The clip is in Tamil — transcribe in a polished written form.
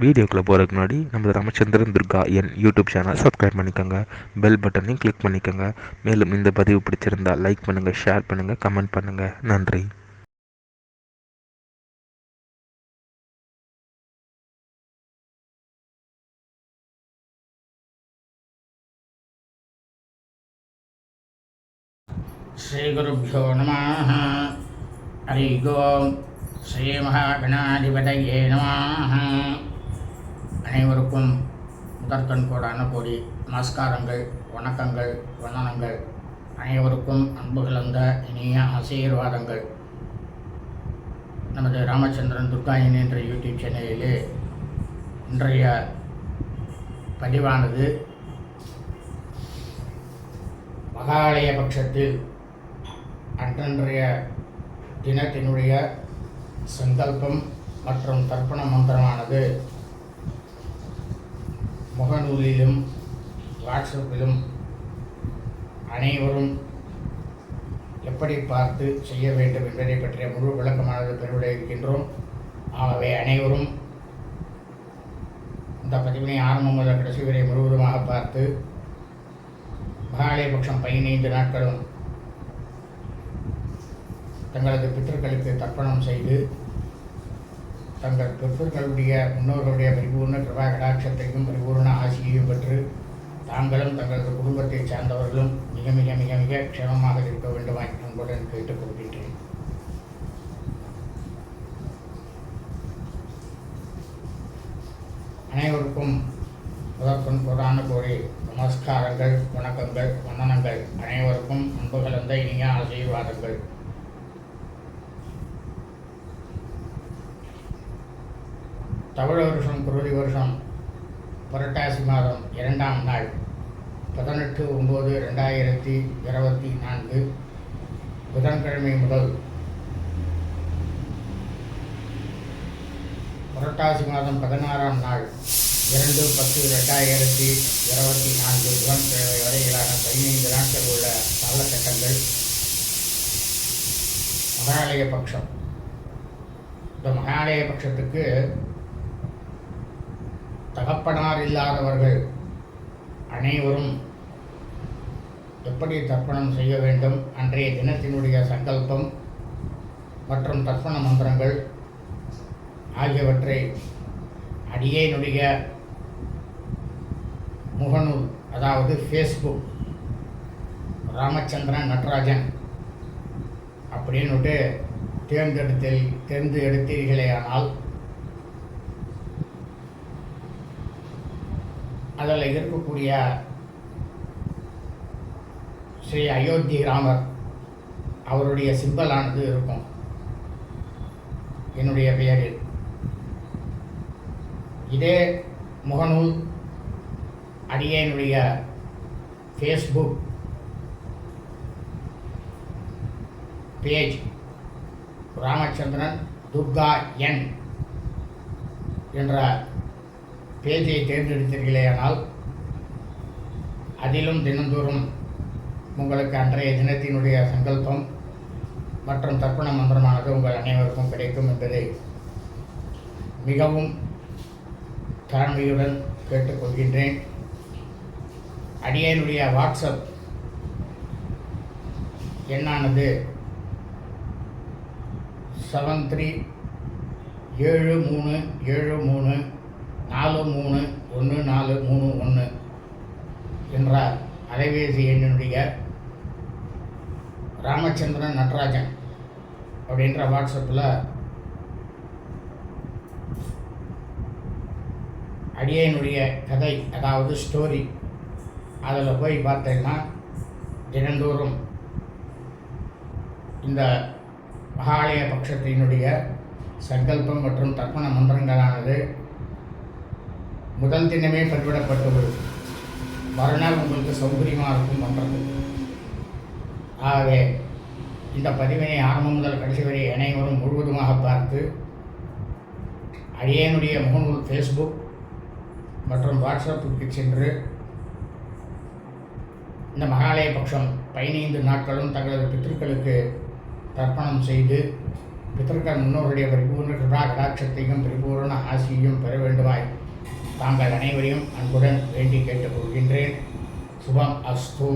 வீடியோக்குள்ளே போகிறதுக்கு முன்னாடி நம்ம ராமச்சந்திரன் துர்கா என் யூடியூப் சேனல் சப்ஸ்கிரைப் பண்ணிக்கோங்க, பெல் பட்டனையும் கிளிக் பண்ணிக்கோங்க. மேலும் இந்த பதிவு பிடிச்சிருந்தால் லைக் பண்ணுங்கள், ஷேர் பண்ணுங்கள், கமெண்ட் பண்ணுங்கள். நன்றி. ஸ்ரீகுருभ्यो நமः. ஹரி ஓம். ஸ்ரீ மகாகணாதிபதியே நமः. அனைவருக்கும் முதற்கண் கோடான கோடி நமஸ்காரங்கள், வணக்கங்கள், வந்தனங்கள். அனைவருக்கும் அன்பு கலந்த இனிய ஆசீர்வாதங்கள். நமது ராமச்சந்திரன் துர்கா என்ற யூடியூப் சேனலிலே இன்றைய பதிவானது மகாலய பட்சத்தில் அன்றன்றைய தினத்தினுடைய சங்கல்பம் மற்றும் தர்ப்பண மந்திரமானது முகநூலிலும் வாட்ஸ்அப்பிலும் அனைவரும் எப்படி பார்த்து செய்ய வேண்டும் என்பதை பற்றிய முழு விளக்கமானது பெறுவிட இருக்கின்றோம். ஆகவே அனைவரும் இந்த பதிவினை ஆரம்பம் முதல் கடைசி வரை முழுவதுமாக பார்த்து மகாலயபட்சம் 15 நாட்களும் தங்களது பித்தர்களுக்கு தர்ப்பணம் செய்து தங்கள் பித்தர்களுடைய முன்னோர்களுடைய பரிபூர்ண கிருபா கடாட்சத்தையும் பரிபூர்ண ஆசியையும் பெற்று தாங்களும் தங்களது குடும்பத்தை சார்ந்தவர்களும் மிக மிக மிக மிக க்ஷேமமாக இருக்க வேண்டுமாய் அன்புடன் கேட்டுக்கொள்கின்றேன். அனைவருக்கும் முதற்கண் கோடான கோடி நமஸ்காரங்கள், வணக்கங்கள், வந்தனங்கள். அனைவருக்கும் அன்பு கலந்த இனிய ஆசீர்வாதங்கள். தமிழ் வருஷம் குருதி வருஷம் புரட்டாசி மாதம் 2ஆம் நாள் 18/9/2024 புதன்கிழமை முதல் புரட்டாசி மாதம் 16ஆம் நாள் 2/10/2024 புதன்கிழமை வரையிலான 15 நாட்கள் உள்ள காலகட்டங்கள் மகாலய பட்சம். இந்த மகாலய பட்சத்துக்கு தகப்பனார் இல்லாதவர்கள் அனைவரும் எப்படி தர்ப்பணம் செய்ய வேண்டும், அன்றைய தினத்தினுடைய சங்கல்பம் மற்றும் தர்ப்பண மந்திரங்கள் ஆகியவற்றை அடியேனுடைய முகநூல், அதாவது ஃபேஸ்புக் ராமச்சந்திரன் நடராஜன் அப்படின்னுட்டு தேர்ந்து எடுத்தீர்களேயானால் அதில் இருக்கக்கூடிய ஸ்ரீ அயோத்தி ராமர் அவருடைய சிம்பலானது இருக்கும் என்னுடைய பெயரில். இதே முகநூல் அடியேனுடைய ஃபேஸ்புக் பேஜ் ராமச்சந்திரன் துர்கா என் என்ற பேஜை தேர்ந்தெடுத்தீர்களேயானால் அதிலும் தினந்தோறும் உங்களுக்கு அன்றைய தினத்தினுடைய சங்கல்பம் மற்றும் தர்ப்பண மந்திரமானது உங்கள் அனைவருக்கும் கிடைக்கும் என்பதை மிகவும் தாழ்மையுடன் கேட்டுக்கொள்கின்றேன். அடியேனுடைய வாட்ஸ்அப் எண்ணானது 7373731431 என்ற அலைபேசி எண்ணினுடைய ராமச்சந்திரன் நடராஜன் அப்படின்ற வாட்ஸ்அப்பில் அடியேனுடைய கதை, அதாவது ஸ்டோரி, அதில் போய் பார்த்தீங்கன்னா தினந்தோறும் இந்த மகாலய பட்சத்தினுடைய சங்கல்பம் மற்றும் தர்ப்பண மந்திரங்களானது முதல் தினமே பதிவிடப்பட்டுள்ளது. மறுநாள் உங்களுக்கு சௌகரியமாக இருக்கும் பண்ணுறது. ஆகவே இந்த பதிவினை ஆரம்பம் முதல் கடைசி வரை அனைவரும் முழுவதுமாக பார்த்து அடியேனுடைய முகநூல், ஃபேஸ்புக் மற்றும் வாட்ஸ்அப்புக்கு சென்று இந்த மகாலய பட்சம் 15 நாட்களும் தங்களது பித்திருக்களுக்கு தர்ப்பணம் செய்து பித்தர்கள் முன்னோருடைய பரிபூர்ண கிருபா கடாட்சத்தையும் பரிபூர்ண ஆசியையும் பெற வேண்டுமாய் தாங்கள் அனைவரையும் அன்புடன் வேண்டி கேட்டுக்கொள்கின்றேன். சுபம் அஸ்து.